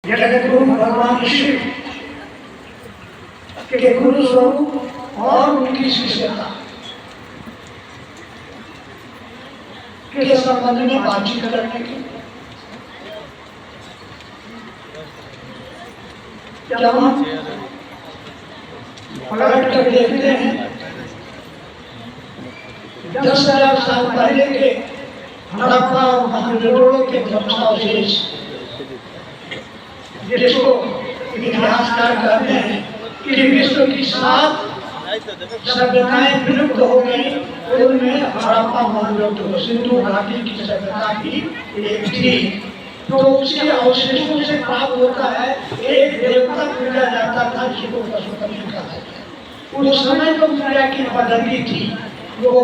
जगत गुरु भगवान शिव के गुरु स्वरूप और उनकी शिष्यता के संबंध में बातचीत करने की जब हम पलट कर देखते हैं 10,000 साल पहले के हड़प्पा और मोहनजोदड़ो के ध्वंसावशेष जिसको इतिहासकार कहते हैं कि विश्व की 7 सभ्यताएं विलुप्त हो गई, उनमें हड़प्पा मोहनजोदड़ो सिंधु घाटी की सभ्यता भी एक थी। तो उसके अवशेषों से प्राप्त होता है एक देवता पूजा जाता था जिसको पशुपति कहा जाता। उस समय जो पूजा की पद्धति थी वो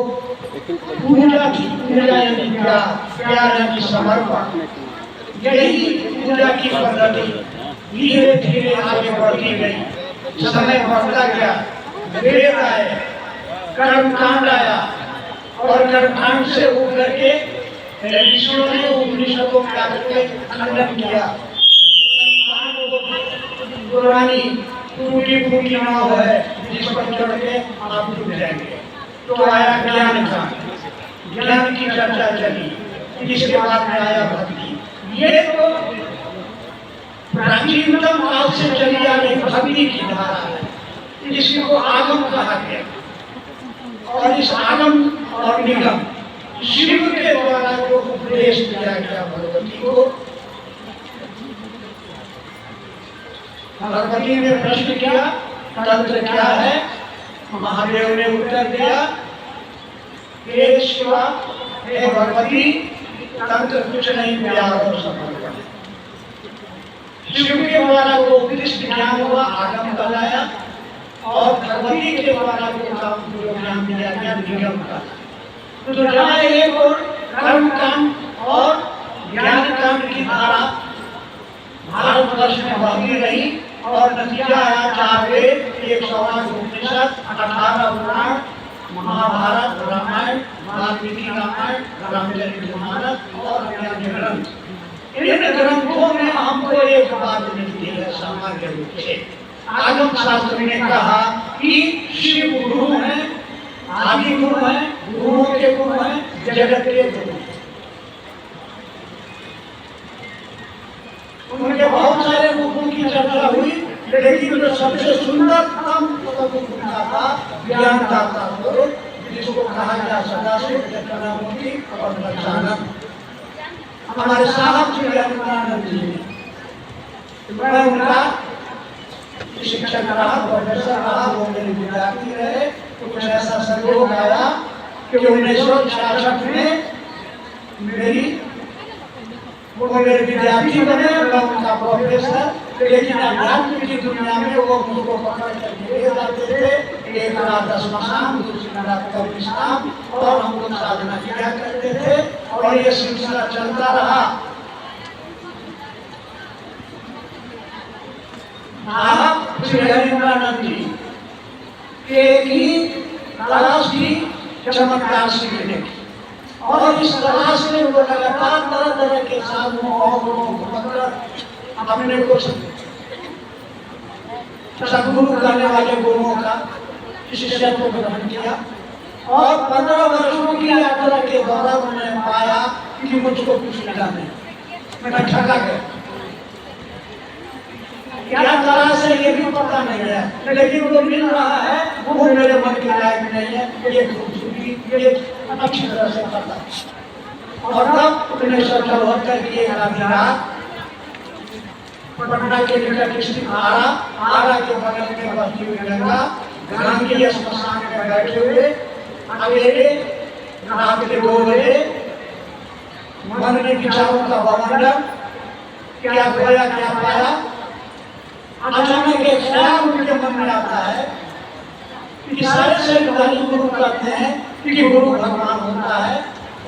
पूजा थी, पूजा यानी प्यार यानी समर्पण। यही पूजा की पद्धति धीरे धीरे आगे बढ़ती गई, समय बढ़ता गया, वेद आए, कर्मकांड आया और कर्मकांड से उभर के ऋषियों ने उपनिषदों का खंडन किया। पुरानी टूटी फूटी नाव है जिस पर चढ़ के आप डूब जाएंगे। तो आया ज्ञान का, ज्ञान की चर्चा चली, इसके बाद में आया भक्ति। ये तो प्राचीनतम काल से चली आ रही भक्ति की धारा है, जिसको आगम कहा गया। और इस आगम और निगम शिव के द्वारा जो उपदेश दिया गया भगवती को, भगवती ने प्रश्न किया तंत्र क्या है, महादेव ने उत्तर दिया हे शिवा हे भगवती तंत्र कुछ नहीं, प्यार और समर्पण। शिव के द्वारा जो उपदिष्ट ज्ञान हुआ आगम कहलाया और भगवती के द्वारा जो ज्ञान दिया गया निगम का। तो जहाँ एक और कर्मकांड और ज्ञान कांड की धारा भारतवर्ष में बहती रही और नतीजा आया 4 वेद, 108 उपनिषद, 18 पुराण, महाभारत, रामायण, वाल्मीकि रामायण, रामचरितमानस और अन्य ग्रंथ। इन ग्रंथों में हमको एक बात मिलती है सामान्य रूप से। आगम शास्त्र ने कहा कि शिव गुरु हैं, आदि गुरु हैं, गुरुओं के गुरु हैं, जगत के गुरु। उनके बहुत सारे रूपों की चर्चा हुई, लेकिन जो सबसे सुंदरतम उनका था ज्ञानदाता स्वरूप, जिसको कहा गया सदाशिव, जटामूर्ति और दक्षानंद। हमारे साहब श्री अनिमानंद जी ने, मैं उनका शिक्षक रहा, प्रोफेसर रहा, वो मेरे विद्यार्थी रहे। कुछ ऐसा संयोग आया कि 1966 में वो मेरे विद्यार्थी बने, मैं उनका प्रोफेसर। लेकिन अध्यात्म की दुनिया में वो मुझको पकड़ कर ले जाते थे। एक रात 10वां शाम, दूसरी रात 24 शाम, और हम लोग साधना किया करते थे और ये सिलसिला चलता रहा। आप श्री हरिमानंद जी एक ही तलाश की चमत्कार सीखने की, और इस तलाश में वो लगातार तरह तरह के साधनों और गुरुओं को पकड़ अपने को सदगुरु करने वाले गुरुओं का शिष्यत्व ग्रहण किया। और 15 वर्षों की यात्रा के दौरान उन्होंने पाया कि मुझको कुछ मिला नहीं, मैं ठगा गया। क्या तरह से ये भी पता नहीं है, लेकिन वो मिल रहा है वो मेरे मन के लायक नहीं है, ये खूबसूरती ये अच्छी तरह से पता। और तब 1974 की एक रात पटना के निकट स्थित आरा के बगल में बहती हुई गंगा गांधी स्मशान में बैठे हुए अकेले रात के 2 बजे मन में विचारों का बवंडर, क्या खोया क्या पाया। अचानक एक ख्याल उनके मन में आता है कि सारे से गुरु कहते हैं कि गुरु भगवान होता है,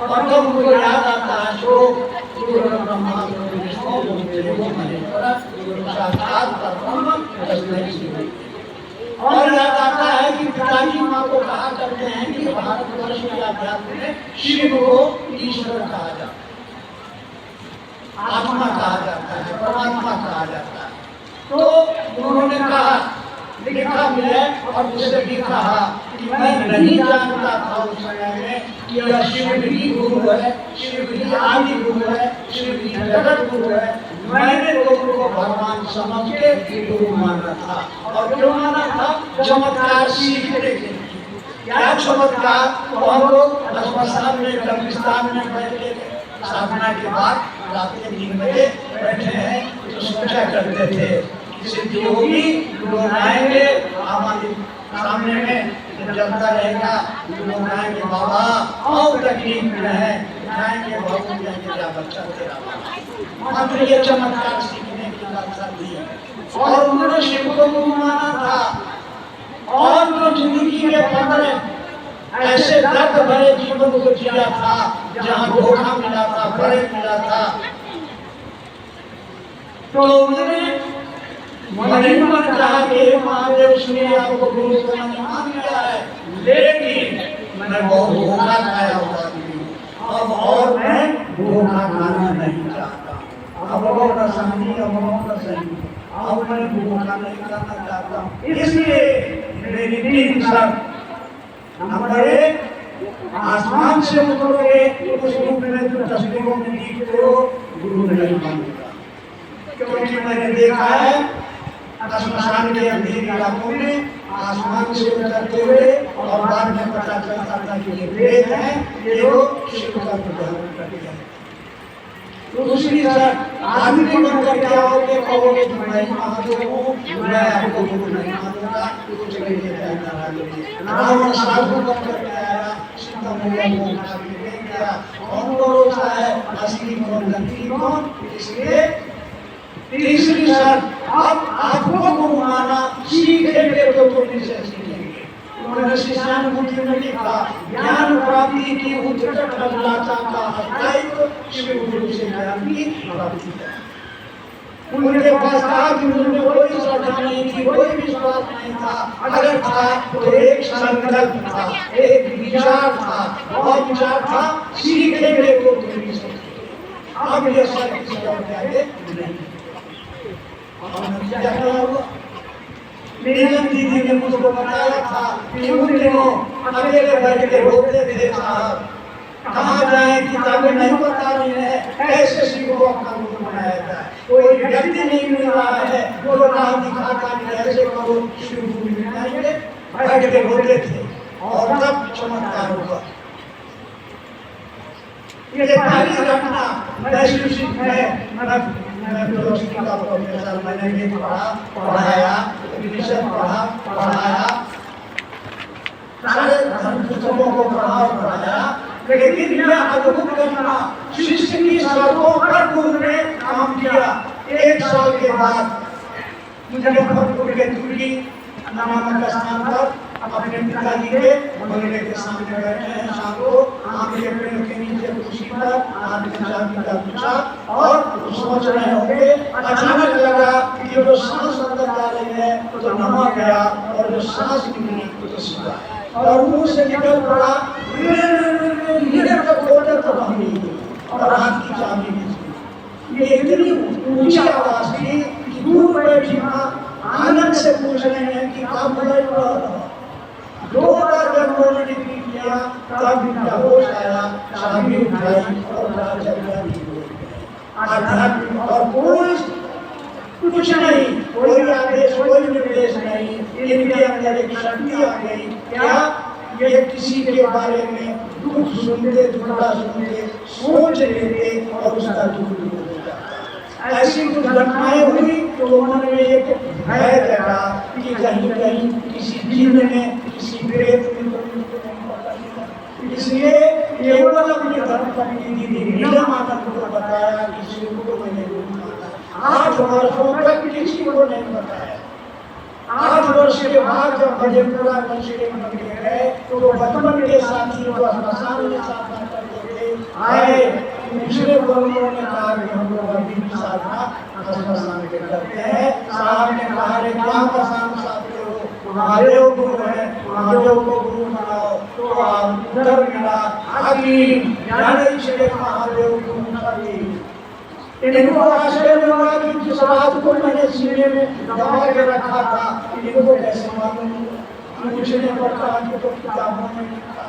और तब उनको याद आता है श्लोक गुरु ब्रह्मा गुरु विष्णु गुरु देवो महेश्वरा गुरु साक्षात परब्रह्म तस्मै श्री। और याद आता है कि पिताजी माँ को कहा करते हैं कि भारतवर्ष के अध्यात्म में शिव को ईश्वर कहा जाता है। आत्मा कहा जाता है, परमात्मा कहा जाता है। तो उन्होंने कहा, लिखा भी है और दूसरे भी कहा कि मैं नहीं जानता था उस समय में कि यह शिव ही गुरु है, शिव ही आदि गुरु है, शिव ही जगत गुरु है। मैंने लोगों को भगवान समझ के गुरु माना था। और क्यों माना था? चमत्कार सीखने के लिए। क्या चमत्कार? तो हम लोग अस्पताल में, कब्रिस्तान में बैठे साधना के बाद रात के 3 बजे बैठे हैं तो सोचा करते थे सिद्धि होगी, लोग आएंगे हमारे सामने में जलता रहेगा, लोग आएंगे बाबा और तकलीफ में है, जाएंगे बाबू जाएंगे जा बच्चा तेरा मात्र ये चमत्कार सीखने की बात थी। और उन्होंने शिव को गुरु माना था और जो जिंदगी में 15 ऐसे दर्द भरे जीवन को जिया था जहाँ धोखा मिला था, बड़े मिला था, तो उन्होंने मन ही मन कहा कि महादेव सुनिए आपको गुरु को मैंने मान लिया है, लेकिन मैं बहुत धोखा खाया हुआ हूँ, अब और मैं धोखा खाना नहीं चाहता। अब बहुत शांति, अब बहुत सही, अब मैं धोखा नहीं करना चाहता हूँ। इसलिए मेरी 3 शर्त। नंबर 1, आसमान से उतरोगे उस रूप में जो तस्वीरों में दिखते हो गुरु नहीं मानूंगा, क्योंकि मैंने देखा है श्मशान के अंधेरे इलाकों में आसमान से उतरते हुए और बाद में पता चलता था कि ये प्रेत है, ये लोग शिव का पूजन करते हैं। दूसरी शर्त, आदमी बन करके आओगे, कहोगे कि मैं महादेव हूँ, मैं आपको गुरु नहीं मानूंगा, कुछ नहीं देता। रावण साधु बन करके आया, सीता मैया को उठा के ले गया, कौन भरोसा है असली कौन नकली कौन? इसलिए तीसरी शर्त, अब आपको गुरु माना, सीखेंगे तो से सीखेंगे। उन्होंने शिष्यानुभूति में लिखा, ज्ञान प्राप्ति की उच्चतम अभिलाषा का अस्थायित्व शिव गुरु से ज्ञान की प्राप्ति है। उनके पास कहा कि उनमें कोई श्रद्धा नहीं थी, कोई विश्वास नहीं था, अगर था तो एक संकल्प था, एक विचार था, और विचार था सीखेंगे तो गुरु से। अब ये सब किसी और के आगे नहीं। नीलम दीदी ने मुझको बताया था कि उन दिनों अकेले बैठ के रोते थे साहब, कहाँ जाए, किताबें नहीं बता रही है, कैसे शिव को अपना गुरु बनाया जाए। कोई व्यक्ति नहीं मिल रहा है जो राह दिखाता कि ऐसे करो शिव गुरु बनाएंगे, बैठ के रोते थे। और तब चमत्कार हुआ। ये पहली घटना वैश्विक में मैं फिलोसफी का प्रोफेसर, मैंने भी पढ़ाया, विषय पढ़ाया, सारे धर्म पुस्तकों को पढ़ाया, लेकिन यह अद्भुत घटना शिष्य की शर्तों पर गुरु ने काम किया। 1 साल के बाद मुजफ्फरपुर के तुर्की नामक स्थान पर अपने पिताजी के बंगले के सामने बैठे हैं, शाम को आम के पेड़ के नीचे कुर्सी पर आदमी चाबी का पूछा और सोच रहे होंगे, अचानक लगा कि जो सांस अंदर जा रही है तो नमा गया और जो सांस निकली तो सीधा, और मुंह से निकल पड़ा मेरे को खोटे तो नहीं, और हाथ की चाबी निकली। ये इतनी ऊंची आवाज थी कि दूर बैठी माँ आनंद से पूछ रहे हैं कि आप बुलाई हो रहा। 2 बार जब उन्होंने निकली किया तब इनका होश आया, चाबी उठाई और आध्यात्मिक और कोई कुछ नहीं, कोई आदेश, कोई निर्देश नहीं, इनके अंदर एक शक्ति आ गई। क्या? ये किसी के बारे में दुख सुनते, दुखड़ा सुनते, सोच लेते और उसका दुख दूर हो जाता। ऐसी कुछ घटनाएं हुई तो उन्होंने एक भय लगा कि कहीं कहीं किसी जिन्न ने, किसी प्रेत ने, इसलिए केवल अपनी धर्म पत्नी नीलम माता को बताया, किसी को मैंने नहीं माना। 8 वर्षों तक किसी को नहीं बताया। 8 वर्ष के बाद जब भजनपुरा बंशी बन गए तो बचपन के साथी को श्मशान में साधना करते थे, आए दूसरे लोगों ने कहा कि हम लोग अभी भी साधना श्मशान के करते हैं। साहब ने कहा रे क्या पसंद साधते हो, महादेव गुरु है, महादेव को गुरु बनाओ। तो उत्तर मिला, आखिर जाने से महादेव गुरु इनको आश्चर्य हुआ कि जिस रात को मैंने सीने में दबा के रखा था इनको कैसे मालूम हुआ। पूछने पर कहा कि तो किताबों में लिखा,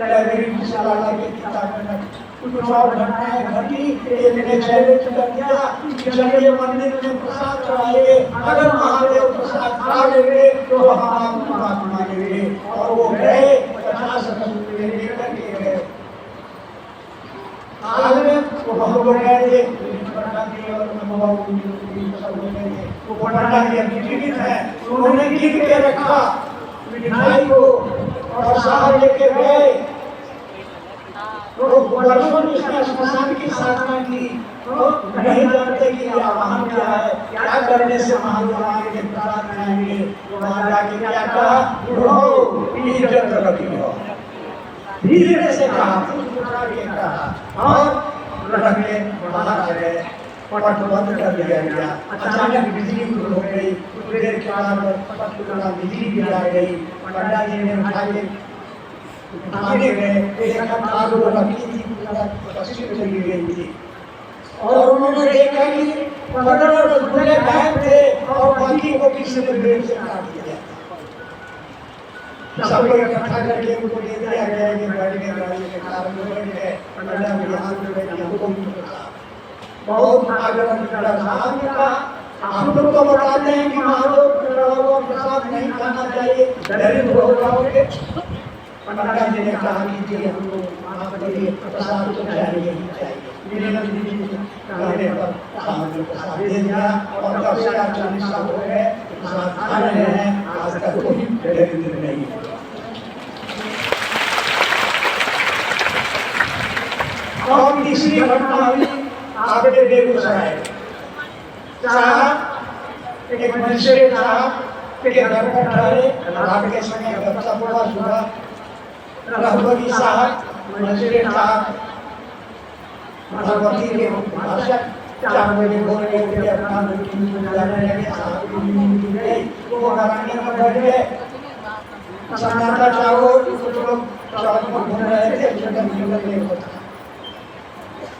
लाइब्रेरी की सलाह के किताबों में कुछ और घटनाएं घटी। एक ने चैलेंज कर दिया कि चलिए मंदिर में प्रसाद चढ़ाइए, अगर महादेव प्रसाद खा लेंगे तो हम आपकी बात मानेंगे। और वो गए 50 रुपये लेकर के गए। आज में वो हम लोग गए वो पंडा जी जीवित है, उन्होंने गिर के रखा मिठाई को और साहब लेके गए। तो वर्षों ने इसने श्मशान की साधना की, तो नहीं जानते कि यह वाहन क्या है, क्या करने से महादेव आएंगे प्रसाद खाएंगे। वहां जाके क्या कहा, इज्जत रखियो, धीरे से कहा और रख के बाहर आ गए। पट बंद कर दिया गया। अचानक बिजली गुल हो गई, कुछ देर के बाद बिजली भी आ गई। पंडा जी ने उठा के आगे गए, देखा आग लगी थी, पश्चिम चली गई थी। और उन्होंने देखा कि 15 रसगुल्ले गायब थे और बाकी को किसी ने ब्लेड से काट दिया। सबको इकट्ठा करके उनको दे दिया गया कि गाड़ी के कार में बैठ गए। पंडा जी यहाँ पे बैठे, हमको भी पता बहुत आग्रह किया। साहब ने कहा आप लोग तो बताते हैं कि महादेव प्रसाद नहीं खाना चाहिए, दरिद्र हो जाओगे। पंडा जी ने कहा कि हम लोग आपके लिए प्रसाद तो चाहिए ही चाहिए। कहने पर साहब ने प्रसाद दे दिया और तब से 40 साल हो गए प्रसाद खा रहे हैं, आज तक कोई दरिद्र नहीं है। और तीसरी घटना हुई आपके बेगूसराय। साहब एक मजिस्ट्रेट साहब के घर पर ठहरे, रात के समय बच्चा बड़ा सुबह रघुपति साहब मजिस्ट्रेट साहब भगवती के भाषण 4 बजे भोर के उठे अपना मीटिंग जाने लगे। साहब की मीटिंग गई, वो बरामदे में बैठ गए। सन्नाटा चाहो कुछ लोग सड़क पर घूम रहे थे, जंगल में होता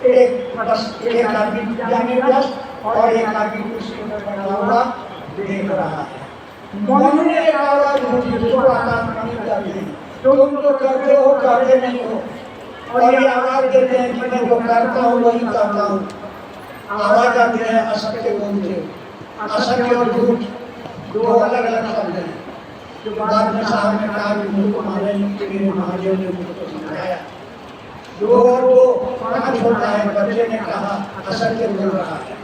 एक आदमी जाने व्यस्त और एक आदमी कुर्सी पर बैठा हुआ देख रहा है। दोनों ने एक आवाज होती है, तुम तो करते हो करते नहीं हो, और ये आवाज देते हैं कि मैं जो करता हूँ वही करता हूँ। आवाज आती है असत्य बोलते हो, असत्य और झूठ दो अलग अलग शब्द हैं। जो बाद में साहब ने कहा कि मुझको मेरे महादेव ने मुझको सिखाया। 2 और 2 5 होता है। बच्चे ने कहा असत्य बोल रहा है,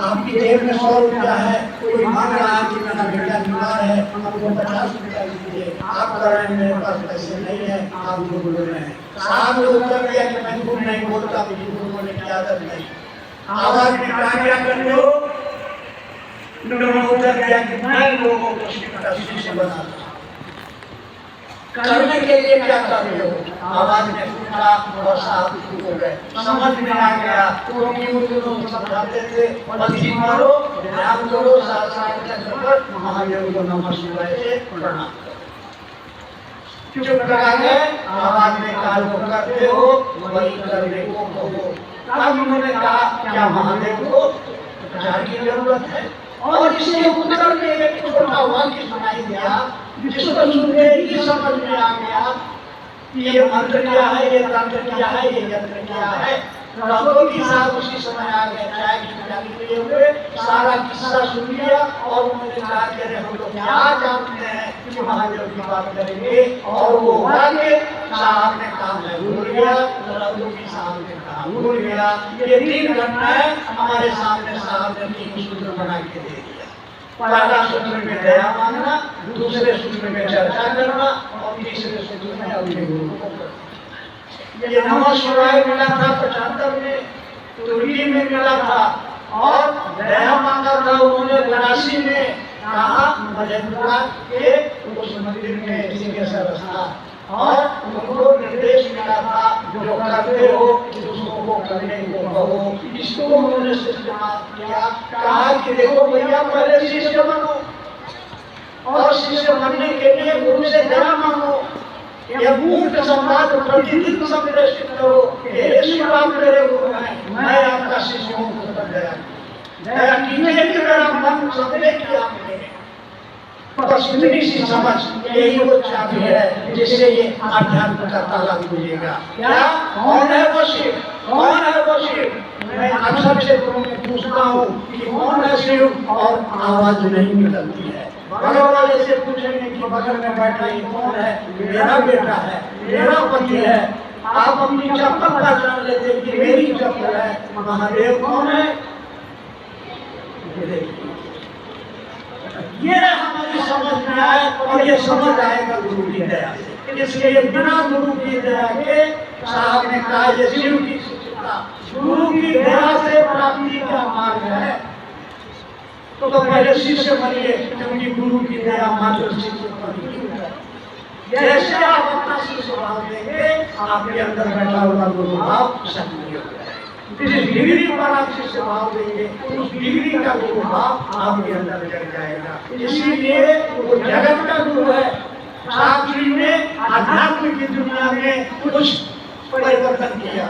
आपकी जेब में 100 रुपया है, कोई मांग रहा है कि मेरा बेटा बीमार है, आपको 50 रुपया दीजिए, आप कर रहे हैं मेरे पास पैसे नहीं है, आप झूठ बोल रहे हैं। साहब ने उत्तर दिया कि मैं झूठ नहीं बोलता, मुझे झूठ बोलने की आदत नहीं। आवाज में क्या करते हो? उन्होंने उत्तर दिया कि मैं लोगों को शिष्य बनाता करने के लिए क्या कर रहे हो? आवाज ने पूछा और साहब चुप हो गए। समझ में आ गया क्योंकि वो लोग समझाते थे पति मारो ध्यान करो साथ चक्कर महादेव को नमः शिवाय से प्रणाम करो। चुप करा गए। आवाज में काल को करते हो वही करने को कहो। तब उन्होंने कहा क्या महादेव को उपचार की जरूरत है? और इसके उत्तर में एक छोटा वाक्य सुनाई दिया जिसको सुनते ही समझ में आ गया कि ये मंत्र क्या है, ये तंत्र क्या है, ये यंत्र क्या है। रघुपति साहब उसी समय आ गए, चाय की लिए हुए, सारा किस्सा सुन लिया और उन्होंने कहा कि अरे हम लोग क्या जानते हैं कि महादेव की बात करेंगे। और वो आगे साहब ने कहा मैं भूल गया, रघुपति साहब ने कहा भूल गया। ये 3 घटनाएं हमारे सामने साहब ने 3 सूत्र बना के दे दिया। पहला सूत्र में दया मांगना, दूसरे सूत्र में चर्चा करना और तीसरे सूत्र में अपने गुरु को करना। ये नमः शिवाय मिला था 75 में, तुर्की में मिला था और दया मांगा था उन्होंने 82 में। कहा मधेपुरा के उस मंदिर में सिंहेश्वर स्थान और उनको निर्देश मिला था जो करते हो दूसरों को करने को कहो। इसको उन्होंने सिद्धांत किया। कहा कि देखो भैया पहले शिष्य बनो और शिष्य बनने के लिए गुरु से दया मांगो। यह मूर्त संवाद प्रतिदिन संप्रेषित करो कि हे शिव आप मेरे गुरु हैं, मैं आपका शिष्य हूँ। दया कीजिए कि मेरा मन समझे कि आप मेरे। बस इतनी सी समझ, यही वो चाबी है जिससे ये आध्यात्म का ताला खुलेगा। क्या? कौन है वो शिव? कौन है वो शिव? मैं अक्सर क्षेत्रों में पूछता हूँ कि कौन है शिव, और आवाज नहीं निकलती है। बगल वाले से पूछेंगे कि बगल में बैठा ये कौन है? मेरा बेटा है, मेरा पति है। आप अपनी चप्पल पहचान लेते कि मेरी चप्पल है। महादेव कौन है? ये हमारी समझ में आए, और ये समझ आएगा गुरु की दया से। इसलिए बिना गुरु की दया के साहब ने कहा ये शिव की शिक्षता, गुरु की दया से प्राप्ति का मार्ग है। तो पहले शिष्य बनिए, क्योंकि गुरु की दया मात्र शिष्य पर ही है। जैसे आप अपना शिष्य भाव देंगे, आपके अंदर बैठा हुआ गुरु भाव सक्रिय हो जाएगा। जिस डिग्री पर आप शिष्य भाव देंगे, उस डिग्री का गुरु भाव आपके अंदर जग जाएगा। इसीलिए वो जगत का गुरु है। साहब जी ने अध्यात्म की दुनिया में कुछ परिवर्तन किया।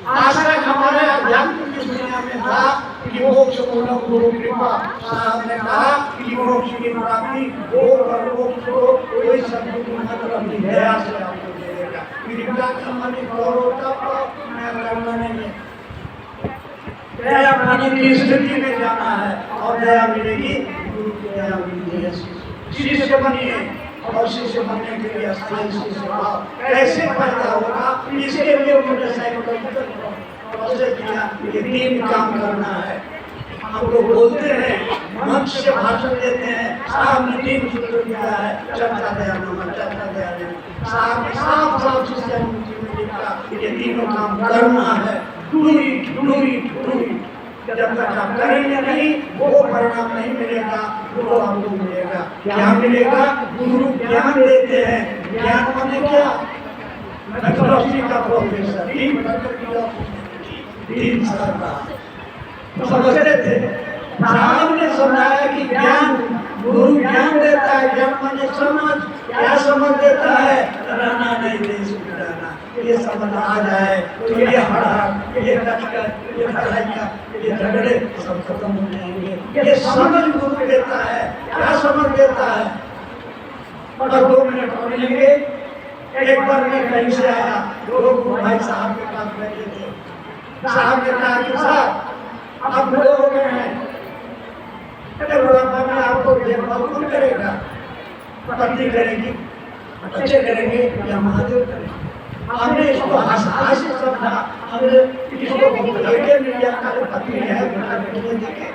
आज तक हमारे अध्यात्म की दुनिया में था कि मोक्ष मूलक गुरु कृपा। साहब ने कहा कि मोक्ष की प्राप्ति भोग और मोक्ष को कोई सदगुरु मात्र अपनी दया से आपको देगा। कृपा का मन गौरव तप मैं करना नहीं। दया पाने की स्थिति में जाना है, और दया मिलेगी गुरु की दया मिलती है। शिष्य बनिए, और शिष्य बनने के लिए स्थायी शिष्य भाव कैसे पैदा होगा, इसके लिए मुझे साइकोलॉजिकल प्रोसेस किया। ये 3 काम करना है। हम लोग बोलते हैं, मंच से भाषण देते हैं, साहब ने 3 सूत्र दिया है, चर्चा दया नमन, चर्चा दया नमन। साहब ने साफ साफ शिष्य में लिखा ये 3 काम करना है। दूरी जब तक आप करेंगे नहीं, वो परिणाम नहीं मिलेगा, वो आपको मिलेगा। क्या मिलेगा? गुरु ज्ञान देते हैं। ज्ञान माने क्या? मैं फिलॉसफी का प्रोफेसर, 3 साल का समझते थे। साहब ने समझाया कि ज्ञान, गुरु ज्ञान देता है। ज्ञान माने समझ। क्या समझ देता है? रहना नहीं देश में रहना। ये समझ आ जाए तो ये हड़ाहट, ये टक्कर, ये लड़ाइयाँ, ये झगड़े सब खत्म हो जाएंगे। ये समझ गुरु देता है। क्या समझ देता है? और 2 मिनट और लेंगे। एक बार मैं कहीं से आया, 2 भाई साहब के पास बैठे थे। साहब ने कहा कि साहब आप बड़े हो गए हैं, बुढ़ापा में आपको देखभाल कौन करेगा? पत्नी करेगी, बच्चे करेंगे, या महादेव करेंगे? हमने इसको हास्य समझा। हमने इसको बेटे में या पत्नी है, बेटे देखे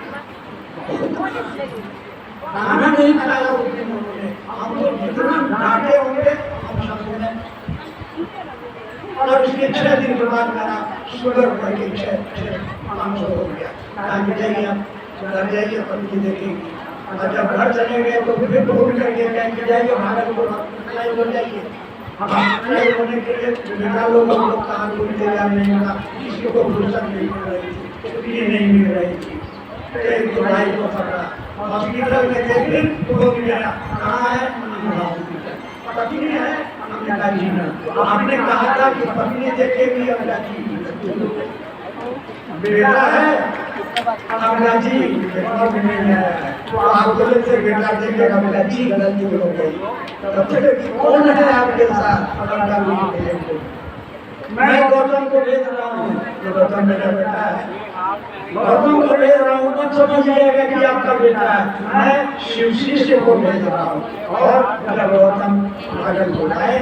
खाना नहीं खाया उस दिन उन्होंने। हम लोग जितना डांटे होंगे हम समझे। और इसके 6 दिन के बाद मेरा शुगर बढ़ के 500 हो गया। कहा जाइए आप घर जाइए, पत्नी देखेंगी। और जब घर चले गए तो फिर फोन करके कहेंगे जाइए भारत को हो जाइए। होने के लिए बेटा लोग हम लोग कहा कोई तैयार नहीं होगा, किसी को फुर्सत नहीं मिल रही थी, छुट्टी नहीं मिल रही थी। एक तो भाई को पकड़ा, हॉस्पिटल में देखे तो गया, कहाँ है? पत्नी है? हमने कहा जी ना। आपने कहा था कि पत्नी देखेगी, हमने जी बेटा है, हमने जी बेटा भी नहीं है। तो आप बोले थे बेटा देखेगा, हमने जी गलती हो गई। कौन है आपके साथ? मैं गौतम को भेज रहा हूँ, तो गौतम मेरा बेटा है। गौतम को भेज रहा हूँ, मत समझिएगा कि आपका बेटा है। मैं शिव शिष्य को भेज रहा हूँ। और अगर गौतम अगर बुलाए